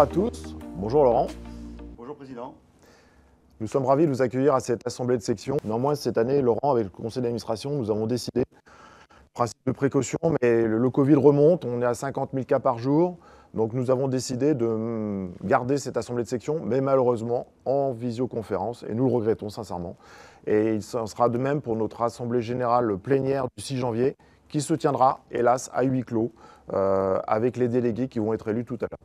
Bonjour à tous, bonjour Laurent. Bonjour Président. Nous sommes ravis de vous accueillir à cette assemblée de section. Néanmoins, cette année, Laurent, avec le conseil d'administration, nous avons décidé, principe de précaution, mais le Covid remonte, on est à 50 000 cas par jour, donc nous avons décidé de garder cette assemblée de section, mais malheureusement en visioconférence, et nous le regrettons sincèrement. Et il en sera de même pour notre assemblée générale plénière du 6 janvier, qui se tiendra, hélas, à huis clos, avec les délégués qui vont être élus tout à l'heure.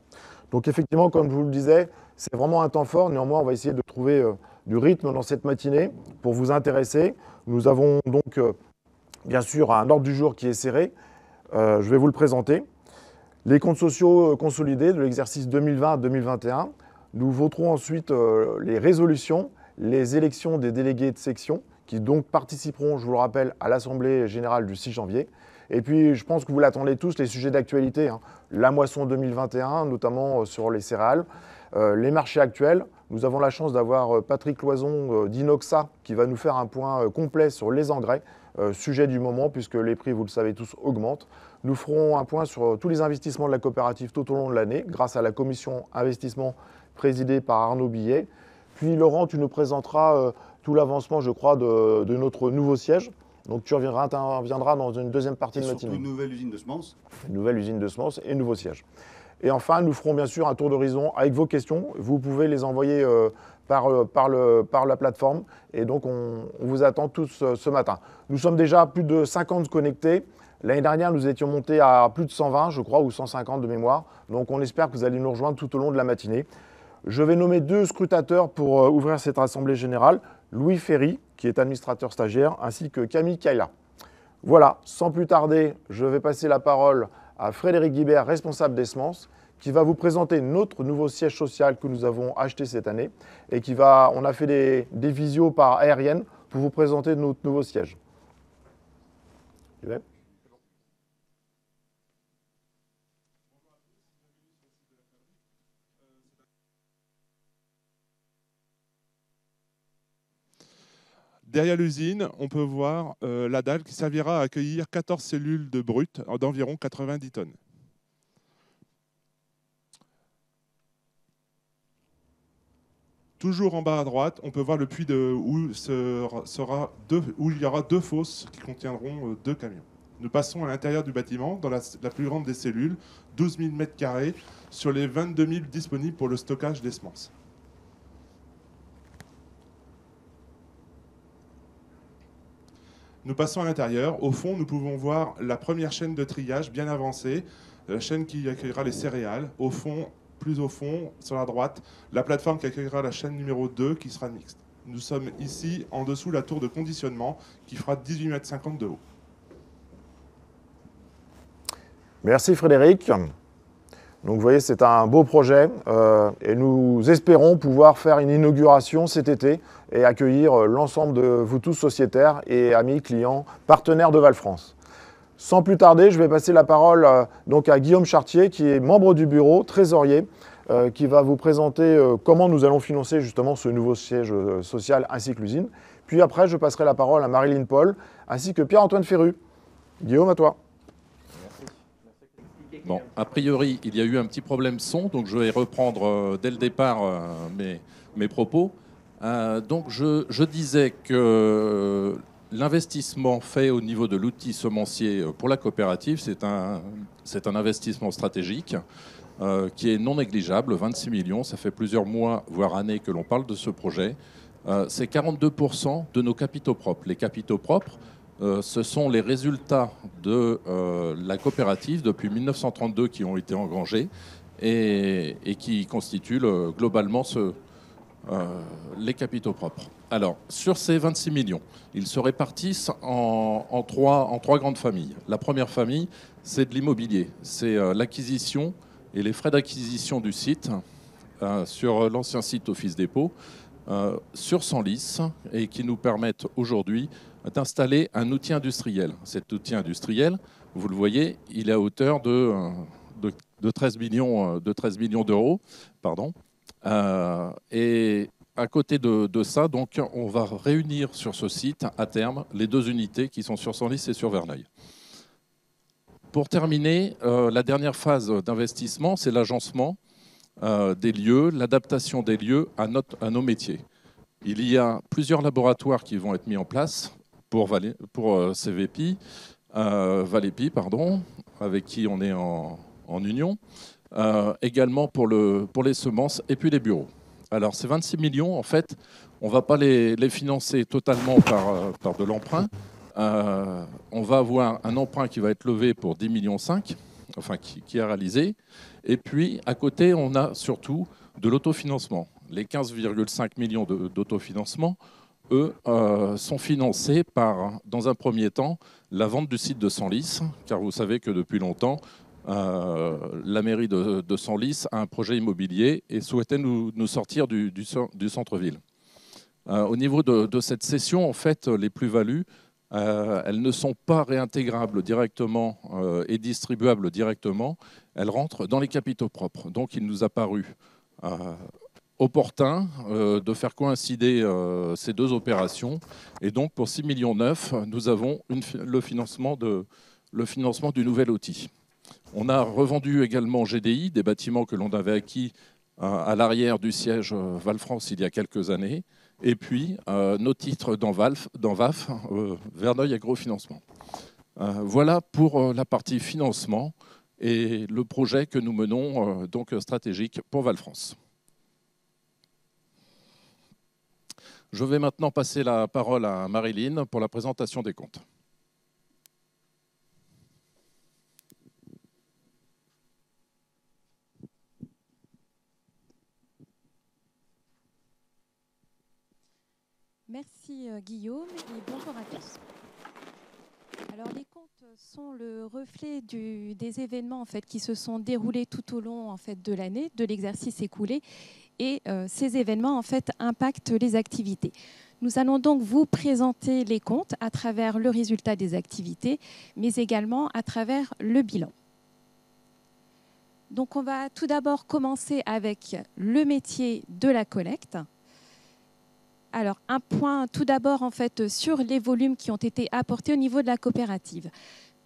Donc effectivement, comme je vous le disais, c'est vraiment un temps fort. Néanmoins, on va essayer de trouver du rythme dans cette matinée pour vous intéresser. Nous avons donc, bien sûr, un ordre du jour qui est serré. Je vais vous le présenter. Les comptes sociaux consolidés de l'exercice 2020-2021. Nous voterons ensuite les résolutions, les élections des délégués de section qui donc participeront, je vous le rappelle, à l'Assemblée générale du 6 janvier. Et puis, je pense que vous l'attendez tous, les sujets d'actualité. La moisson 2021, notamment sur les céréales, les marchés actuels. Nous avons la chance d'avoir Patrick Loison d'Inoxa qui va nous faire un point complet sur les engrais, sujet du moment puisque les prix, vous le savez tous, augmentent. Nous ferons un point sur tous les investissements de la coopérative tout au long de l'année grâce à la commission investissement présidée par Arnaud Billet. Puis Laurent, tu nous présenteras tout l'avancement, je crois, de notre nouveau siège. Donc tu reviendras dans une deuxième partie de matinée. Surtout une nouvelle usine de semences. Une nouvelle usine de semences et nouveau siège. Et enfin, nous ferons bien sûr un tour d'horizon avec vos questions. Vous pouvez les envoyer par la plateforme. Et donc, on vous attend tous ce matin. Nous sommes déjà plus de 50 connectés. L'année dernière, nous étions montés à plus de 120, je crois, ou 150 de mémoire. Donc, on espère que vous allez nous rejoindre tout au long de la matinée. Je vais nommer deux scrutateurs pour ouvrir cette assemblée générale. Louis Ferry, qui est administrateur stagiaire, ainsi que Camille Kaila. Voilà, sans plus tarder, je vais passer la parole à Frédéric Guibert, responsable des semences, qui va vous présenter notre nouveau siège social que nous avons acheté cette année et on a fait des visios par aérienne pour vous présenter notre nouveau siège. Derrière l'usine, on peut voir la dalle qui servira à accueillir 14 cellules de brut d'environ 90 tonnes. Toujours en bas à droite, on peut voir le puits où il y aura deux fosses qui contiendront 2 camions. Nous passons à l'intérieur du bâtiment, dans la plus grande des cellules, 12 000 m² sur les 22 000 disponibles pour le stockage des semences. Nous passons à l'intérieur. Au fond, nous pouvons voir la première chaîne de triage bien avancée, la chaîne qui accueillera les céréales. Au fond, plus au fond, sur la droite, la plateforme qui accueillera la chaîne numéro 2 qui sera mixte. Nous sommes ici en dessous la tour de conditionnement qui fera 18,50 m de haut. Merci Frédéric. Donc vous voyez, c'est un beau projet et nous espérons pouvoir faire une inauguration cet été et accueillir l'ensemble de vous tous sociétaires et amis, clients, partenaires de Val-France. Sans plus tarder, je vais passer la parole donc à Guillaume Chartier, qui est membre du bureau, trésorier, qui va vous présenter comment nous allons financer justement ce nouveau siège social ainsi que l'usine. Puis après, je passerai la parole à Marilyn Paul ainsi que Pierre-Antoine Ferru. Guillaume, à toi. Bon, a priori, il y a eu un petit problème son, donc je vais reprendre dès le départ mes propos. Donc je disais que l'investissement fait au niveau de l'outil semencier pour la coopérative, c'est un investissement stratégique qui est non négligeable, 26 millions, ça fait plusieurs mois, voire années que l'on parle de ce projet. C'est 42% de nos capitaux propres. Les capitaux propres, ce sont les résultats de la coopérative depuis 1932 qui ont été engrangés et qui constituent globalement les capitaux propres. Alors, sur ces 26 millions, ils se répartissent en trois grandes familles. La première famille, c'est de l'immobilier. C'est l'acquisition et les frais d'acquisition du site sur l'ancien site Office Dépôt, sur Senlis, et qui nous permettent aujourd'hui d'installer un outil industriel. Cet outil industriel, vous le voyez, il est à hauteur de 13 millions d'euros. Et à côté de ça, donc, on va réunir sur ce site, à terme, les deux unités qui sont sur Senlis et sur Verneuil. Pour terminer, la dernière phase d'investissement, c'est l'agencement. des lieux, l'adaptation des lieux à nos métiers. Il y a plusieurs laboratoires qui vont être mis en place pour CVP, Valépi, pardon, avec qui on est en union, également pour les semences et puis les bureaux. Alors ces 26 millions, en fait, on ne va pas les financer totalement par de l'emprunt. On va avoir un emprunt qui va être levé pour 10,5 millions, enfin qui est réalisé. Et puis, à côté, on a surtout de l'autofinancement. Les 15,5 millions d'autofinancement, eux, sont financés par, dans un premier temps, la vente du site de Senlis, car vous savez que depuis longtemps, la mairie de Senlis a un projet immobilier et souhaitait nous sortir du centre-ville. Au niveau de cette cession, en fait, les plus-values, elles ne sont pas réintégrables directement et distribuables directement. Elles rentrent dans les capitaux propres. Donc, il nous a paru opportun de faire coïncider ces deux opérations. Et donc, pour 6,9 millions, nous avons le financement du nouvel outil. On a revendu également GDI, des bâtiments que l'on avait acquis à l'arrière du siège Val-France il y a quelques années. Et puis, nos titres dans VAF, Verneuil Agrofinancement. Voilà pour la partie financement et le projet que nous menons, donc stratégique pour Val-France. Je vais maintenant passer la parole à Marilyn pour la présentation des comptes. Merci Guillaume et bonjour à tous. Alors les comptes sont le reflet des événements en fait, qui se sont déroulés tout au long en fait, de l'année, de l'exercice écoulé, et ces événements en fait, impactent les activités. Nous allons donc vous présenter les comptes à travers le résultat des activités, mais également à travers le bilan. Donc on va tout d'abord commencer avec le métier de la collecte. Alors, un point tout d'abord en fait, sur les volumes qui ont été apportés au niveau de la coopérative.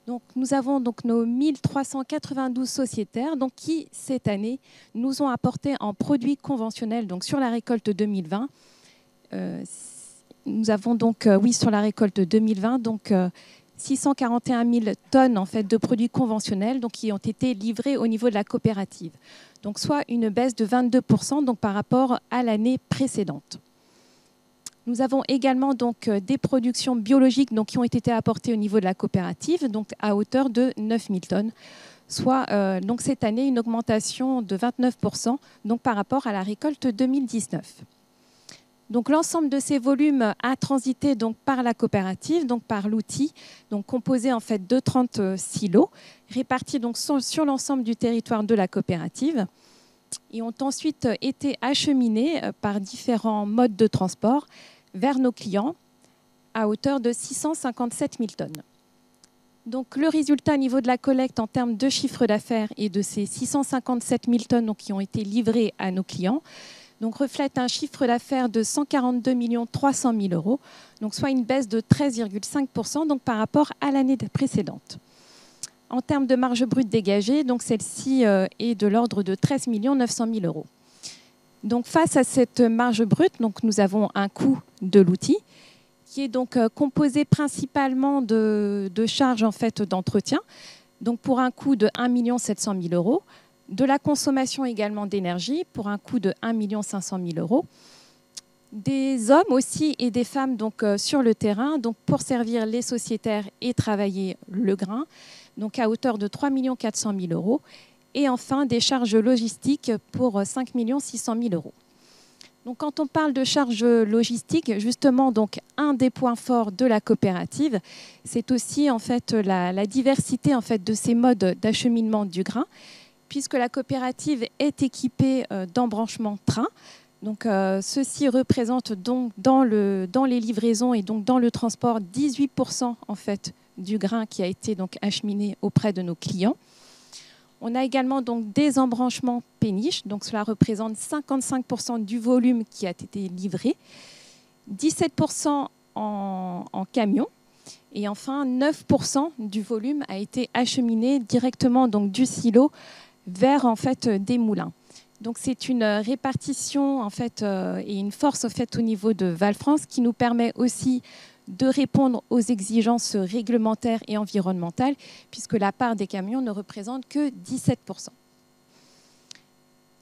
Donc, nous avons donc nos 1392 sociétaires donc, qui, cette année, nous ont apporté en produits conventionnels donc, sur la récolte 2020. Nous avons donc, oui, sur la récolte 2020, donc 641 000 tonnes en fait, de produits conventionnels donc, qui ont été livrés au niveau de la coopérative. Donc, soit une baisse de 22% donc, par rapport à l'année précédente. Nous avons également donc, des productions biologiques donc, qui ont été apportées au niveau de la coopérative donc, à hauteur de 9 000 tonnes, soit donc, cette année une augmentation de 29% donc, par rapport à la récolte 2019. Donc, l'ensemble de ces volumes a transité donc, par la coopérative, donc, par l'outil, composé en fait, de 30 silos, répartis donc, sur l'ensemble du territoire de la coopérative, et ont ensuite été acheminés par différents modes de transport vers nos clients à hauteur de 657 000 tonnes. Donc, le résultat au niveau de la collecte en termes de chiffre d'affaires et de ces 657 000 tonnes donc, qui ont été livrées à nos clients donc, reflète un chiffre d'affaires de 142 300 000 euros, donc, soit une baisse de 13,5% donc, par rapport à l'année précédente. En termes de marge brute dégagée, donc celle-ci est de l'ordre de 13 900 000 euros. Donc, face à cette marge brute, donc, nous avons un coût de l'outil qui est donc composé principalement de charges en fait, d'entretien, donc pour un coût de 1 700 000 euros, de la consommation également d'énergie pour un coût de 1 500 000 euros, des hommes aussi et des femmes donc, sur le terrain donc, pour servir les sociétaires et travailler le grain, donc à hauteur de 3 400 000 euros, et enfin des charges logistiques pour 5 600 000 euros. Donc, quand on parle de charges logistiques, justement, donc, un des points forts de la coopérative, c'est aussi en fait, la diversité en fait, de ces modes d'acheminement du grain, puisque la coopérative est équipée d'embranchements train. Donc, ceci représente donc dans les livraisons et donc dans le transport 18% en fait, du grain qui a été donc acheminé auprès de nos clients. On a également donc des embranchements péniches, donc cela représente 55% du volume qui a été livré, 17% en camion, et enfin 9% du volume a été acheminé directement donc, du silo vers en fait, des moulins. Donc c'est une répartition en fait, et une force en fait, au niveau de Val-France qui nous permet aussi de répondre aux exigences réglementaires et environnementales, puisque la part des camions ne représente que 17%.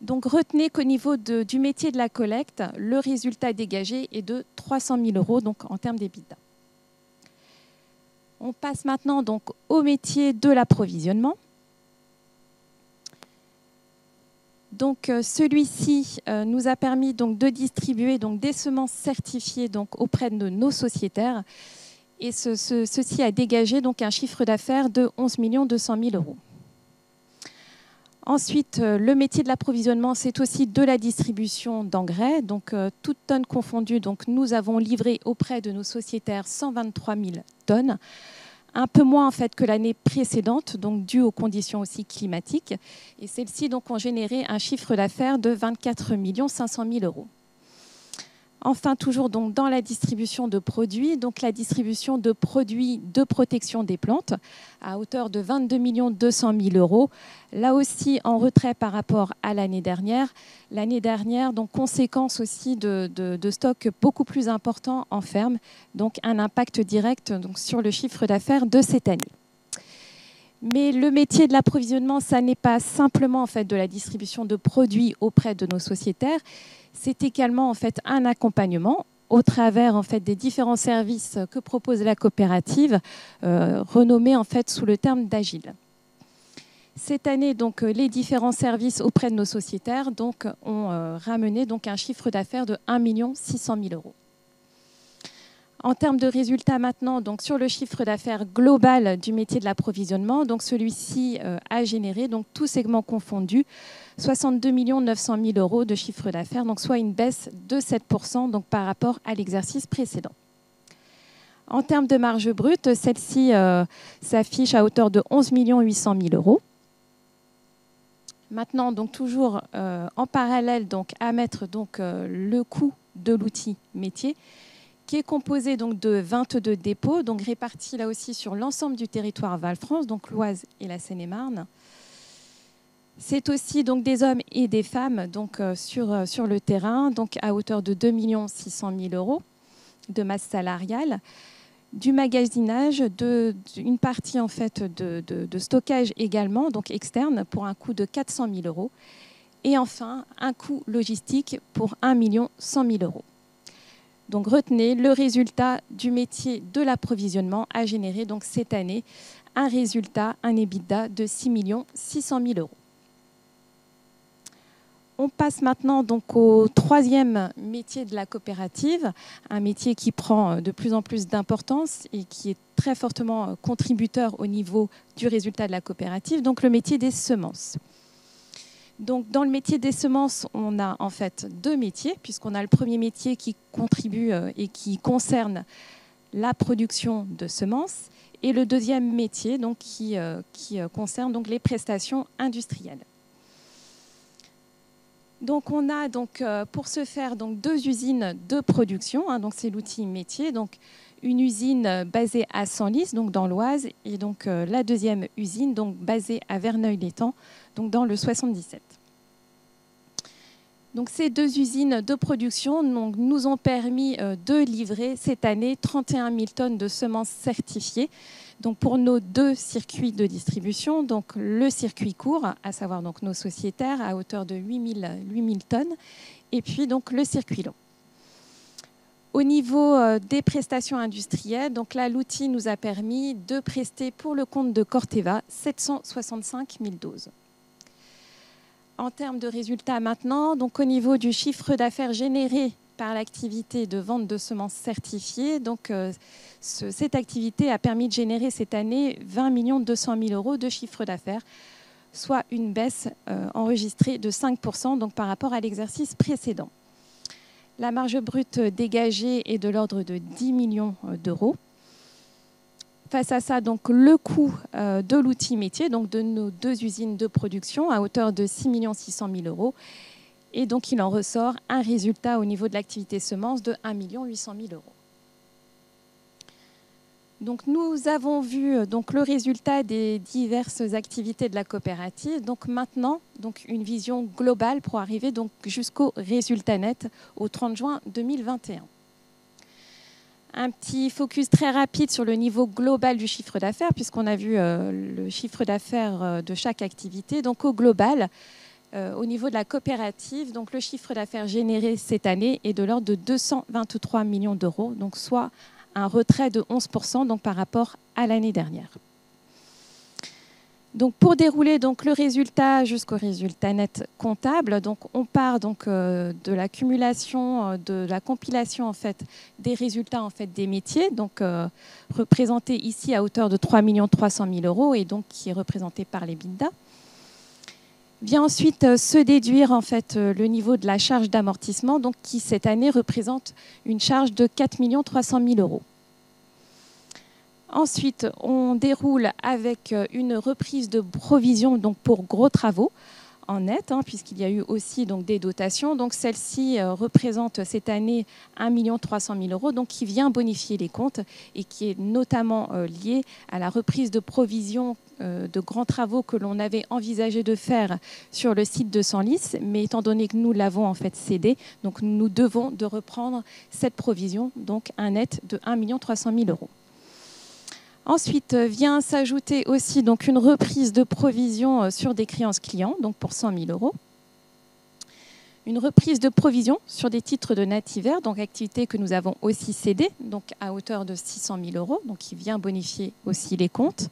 Donc retenez qu'au niveau du métier de la collecte, le résultat dégagé est de 300 000 € donc, en termes d'EBITDA. On passe maintenant donc, au métier de l'approvisionnement. Donc celui-ci nous a permis donc, de distribuer donc, des semences certifiées donc, auprès de nos sociétaires. Et ceci a dégagé donc, un chiffre d'affaires de 11 200 000 €. Ensuite, le métier de l'approvisionnement, c'est aussi de la distribution d'engrais. Donc, toutes tonnes confondues, donc, nous avons livré auprès de nos sociétaires 123 000 tonnes, un peu moins en fait, que l'année précédente, donc dû aux conditions aussi climatiques. Et celles-ci donc, ont généré un chiffre d'affaires de 24 500 000 €. Enfin, toujours donc, dans la distribution de produits, donc la distribution de produits de protection des plantes à hauteur de 22 200 000 €. Là aussi, en retrait par rapport à l'année dernière. L'année dernière, donc conséquence aussi de stocks beaucoup plus importants en ferme, donc un impact direct donc, sur le chiffre d'affaires de cette année. Mais le métier de l'approvisionnement, ça n'est pas simplement en fait, de la distribution de produits auprès de nos sociétaires, c'est également en fait, un accompagnement au travers en fait, des différents services que propose la coopérative, renommée en fait, sous le terme d'Agile. Cette année, donc, les différents services auprès de nos sociétaires donc, ont ramené donc, un chiffre d'affaires de 1 600 000 €. En termes de résultats maintenant, donc sur le chiffre d'affaires global du métier de l'approvisionnement, donc celui-ci a généré, donc tous segments confondus, 62 900 000 € de chiffre d'affaires, donc soit une baisse de 7% donc par rapport à l'exercice précédent. En termes de marge brute, celle-ci s'affiche à hauteur de 11 800 000 €. Maintenant, donc toujours en parallèle donc, à mettre donc, le coût de l'outil métier, qui est composé donc de 22 dépôts, donc répartis là aussi sur l'ensemble du territoire Val-France, donc l'Oise et la Seine-et-Marne. C'est aussi donc des hommes et des femmes donc, sur le terrain, donc à hauteur de 2 600 000 € de masse salariale, du magasinage, une partie en fait de stockage également, donc externe, pour un coût de 400 000 €, et enfin un coût logistique pour 1 100 000 €. Donc retenez, le résultat du métier de l'approvisionnement a généré donc cette année un résultat, un EBITDA de 6 600 000 €. On passe maintenant donc au troisième métier de la coopérative, un métier qui prend de plus en plus d'importance et qui est très fortement contributeur au niveau du résultat de la coopérative, donc le métier des semences. Donc, dans le métier des semences, on a en fait deux métiers, puisqu'on a le premier métier qui contribue et qui concerne la production de semences, et le deuxième métier donc, qui concerne donc, les prestations industrielles. Donc, on a donc, pour ce faire donc, deux usines de production, hein, donc c'est l'outil métier, donc une usine basée à Senlis, donc dans l'Oise, et donc la deuxième usine donc, basée à Verneuil-l'Étang, donc dans le 77. Donc, ces deux usines de production donc, nous ont permis de livrer cette année 31 000 tonnes de semences certifiées donc, pour nos deux circuits de distribution. Donc, le circuit court, à savoir donc, nos sociétaires à hauteur de 8 000 tonnes, et puis donc, le circuit long. Au niveau des prestations industrielles, donc là, l'outil nous a permis de prester pour le compte de Corteva 765 000 doses. En termes de résultats maintenant, donc au niveau du chiffre d'affaires généré par l'activité de vente de semences certifiées, donc, cette activité a permis de générer cette année 20 200 000 € de chiffre d'affaires, soit une baisse enregistrée de 5% donc, par rapport à l'exercice précédent. La marge brute dégagée est de l'ordre de 10 millions d'euros. Face à ça, donc, le coût de l'outil métier, donc de nos deux usines de production, à hauteur de 6 600 000 €. Et donc, il en ressort un résultat au niveau de l'activité semence de 1 800 000 €. Donc nous avons vu donc, le résultat des diverses activités de la coopérative. Donc maintenant, donc, une vision globale pour arriver donc, jusqu'au résultat net au 30 juin 2021. Un petit focus très rapide sur le niveau global du chiffre d'affaires, puisqu'on a vu le chiffre d'affaires de chaque activité. Donc au global, au niveau de la coopérative, donc, le chiffre d'affaires généré cette année est de l'ordre de 223 millions d'euros, donc soit un retrait de 11% donc, par rapport à l'année dernière. Donc, pour dérouler donc, le résultat jusqu'au résultat net comptable, donc, on part donc, de l'accumulation, de la compilation en fait, des résultats en fait, des métiers, donc, représentés ici à hauteur de 3 300 000 euros et donc, qui est représenté par les BITDA. Vient ensuite se déduire en fait, le niveau de la charge d'amortissement, donc, qui cette année représente une charge de 4 300 000 euros. Ensuite, on déroule avec une reprise de provision donc, pour gros travaux en net, puisqu'il y a eu aussi donc, des dotations. Donc celle-ci représente cette année 1 300 000 euros, donc, qui vient bonifier les comptes et qui est notamment liée à la reprise de provision de grands travaux que l'on avait envisagé de faire sur le site de Senlis, mais étant donné que nous l'avons en fait cédé, donc nous devons de reprendre cette provision, donc un net de 1 300 000 euros. Ensuite, vient s'ajouter aussi donc, une reprise de provision sur des créances clients, donc pour 100 000 euros. Une reprise de provision sur des titres de Nativer, donc activité que nous avons aussi cédée, donc à hauteur de 600 000 euros, donc qui vient bonifier aussi les comptes.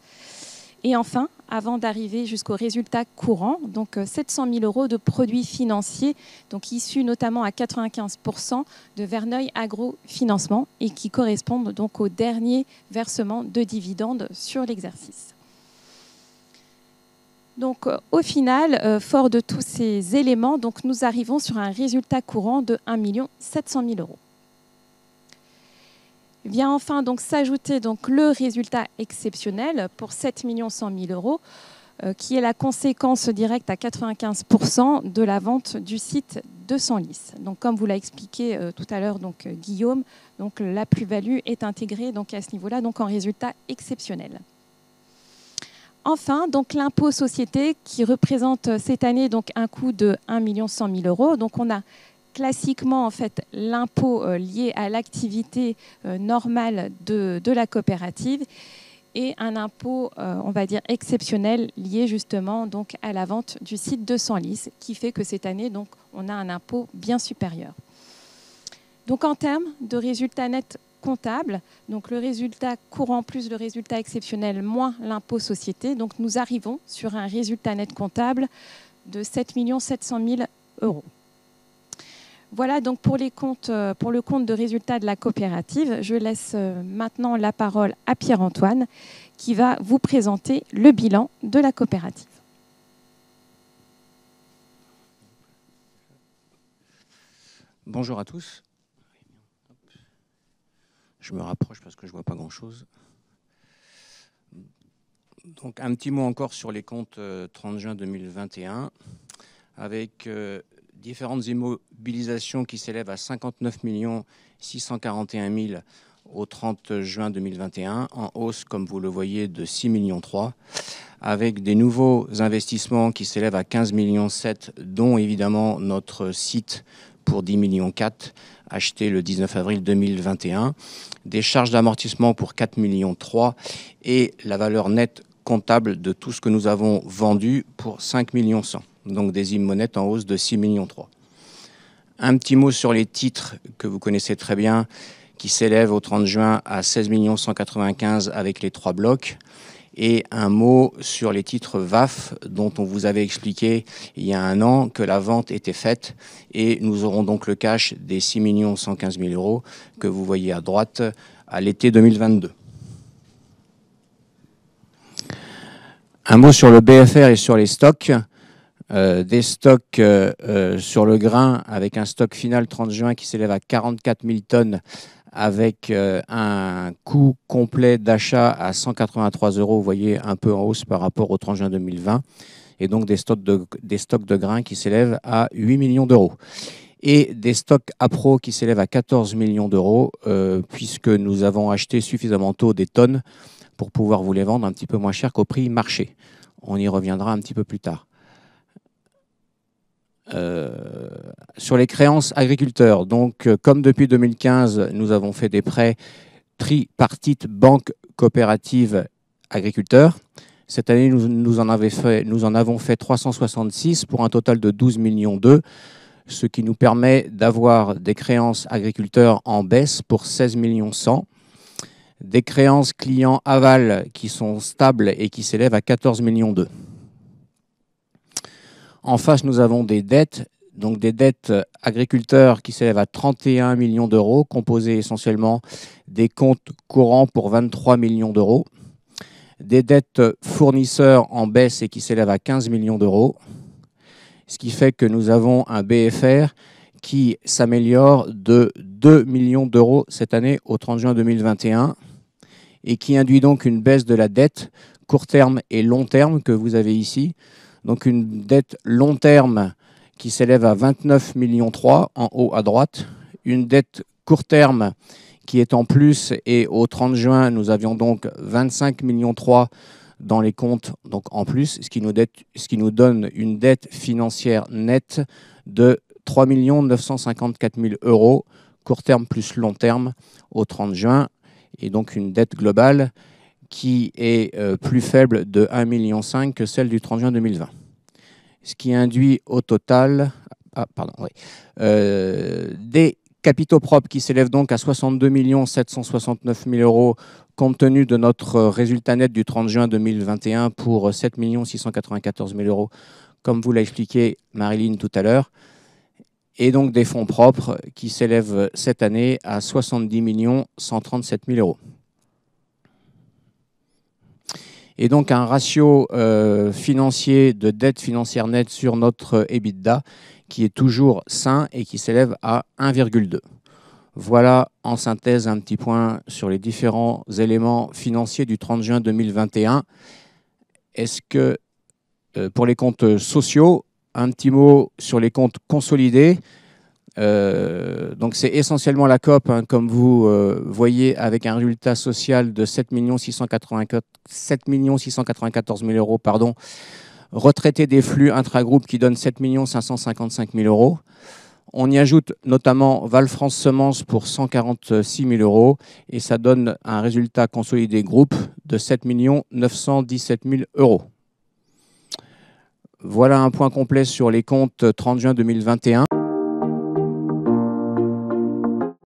Et enfin, avant d'arriver jusqu'au résultat courant, donc 700 000 euros de produits financiers, donc issus notamment à 95% de Verneuil Agro-Financement et qui correspondent donc au dernier versement de dividendes sur l'exercice. Donc au final, fort de tous ces éléments, donc, nous arrivons sur un résultat courant de 1 700 000 euros. Vient enfin donc s'ajouter donc le résultat exceptionnel pour 7 100 000 euros, qui est la conséquence directe à 95% de la vente du site de Senlis. Donc, comme vous l'a expliqué tout à l'heure donc, Guillaume, donc, la plus-value est intégrée donc, à ce niveau-là donc, en résultat exceptionnel. Enfin, donc, l'impôt société qui représente cette année donc, un coût de 1 100 000 euros. Donc, on a classiquement, en fait, l'impôt lié à l'activité normale de la coopérative et un impôt, on va dire, exceptionnel lié justement donc, à la vente du site de Senlis, qui fait que cette année, donc, on a un impôt bien supérieur. Donc, en termes de résultat net comptable, donc le résultat courant plus le résultat exceptionnel moins l'impôt société, donc nous arrivons sur un résultat net comptable de 7 700 000 euros. Voilà donc pour les comptes, pour le compte de résultat de la coopérative. Je laisse maintenant la parole à Pierre-Antoine qui va vous présenter le bilan de la coopérative. Bonjour à tous. Je me rapproche parce que je ne vois pas grand-chose. Donc un petit mot encore sur les comptes 30 juin 2021 avec différentes immobilisations qui s'élèvent à 59 641 000 au 30 juin 2021, en hausse, comme vous le voyez, de 6,3 millions, avec des nouveaux investissements qui s'élèvent à 15,7 millions, dont évidemment notre site pour 10,4 millions, acheté le 19 avril 2021, des charges d'amortissement pour 4,3 millions et la valeur nette comptable de tout ce que nous avons vendu pour 5,1 millions. Donc des immonettes en hausse de 6,3 millions. Un petit mot sur les titres que vous connaissez très bien, qui s'élèvent au 30 juin à 16 195 000 avec les 3 blocs. Et un mot sur les titres VAF, dont on vous avait expliqué il y a un an que la vente était faite. Et nous aurons donc le cash des 6 115 000 euros que vous voyez à droite à l'été 2022. Un mot sur le BFR et sur les stocks. Des stocks sur le grain avec un stock final 30 juin qui s'élève à 44 000 tonnes avec un coût complet d'achat à 183 €, vous voyez, un peu en hausse par rapport au 30 juin 2020, et donc des stocks de grains qui s'élèvent à 8 millions d'euros. et des stocks APRO qui s'élèvent à 14 millions d'euros, puisque nous avons acheté suffisamment tôt des tonnes pour pouvoir vous les vendre un petit peu moins cher qu'au prix marché. On y reviendra un petit peu plus tard. Sur les créances agriculteurs, donc comme depuis 2015, nous avons fait des prêts tripartites banque coopérative agriculteurs. Cette année, nous en avons fait 366 pour un total de 12 millions d'euros, ce qui nous permet d'avoir des créances agriculteurs en baisse pour 16 millions 100, des créances clients aval qui sont stables et qui s'élèvent à 14 millions 2. En face, nous avons des dettes, donc des dettes agriculteurs qui s'élèvent à 31 millions d'euros, composées essentiellement des comptes courants pour 23 millions d'euros, des dettes fournisseurs en baisse et qui s'élèvent à 15 millions d'euros, ce qui fait que nous avons un BFR qui s'améliore de 2 millions d'euros cette année au 30 juin 2021 et qui induit donc une baisse de la dette court terme et long terme que vous avez ici. Donc une dette long terme qui s'élève à 29 millions 3 en haut à droite, une dette court terme qui est en plus, et au 30 juin, nous avions donc 25 millions 3 dans les comptes, donc en plus, ce qui nous donne une dette financière nette de 3 954 000 euros, court terme plus long terme, au 30 juin, et donc une dette globale qui est plus faible de 1,5 million que celle du 30 juin 2020. Ce qui induit au total des capitaux propres qui s'élèvent donc à 62 769 000 euros compte tenu de notre résultat net du 30 juin 2021 pour 7 694 000 euros, comme vous l'a expliqué Marilyn tout à l'heure, et donc des fonds propres qui s'élèvent cette année à 70 137 000 euros. Et donc un ratio financier de dette financière nette sur notre EBITDA qui est toujours sain et qui s'élève à 1,2. Voilà en synthèse un petit point sur les différents éléments financiers du 30 juin 2021. Est-ce que pour les comptes sociaux, un petit mot sur les comptes consolidés. Donc c'est essentiellement la COP, hein, comme vous voyez, avec un résultat social de 7 694 000 euros, pardon, retraité des flux intragroupes qui donne 7 555 000 euros. On y ajoute notamment Val France Semences pour 146 000 euros et ça donne un résultat consolidé groupe de 7 917 000 euros. Voilà un point complet sur les comptes 30 juin 2021.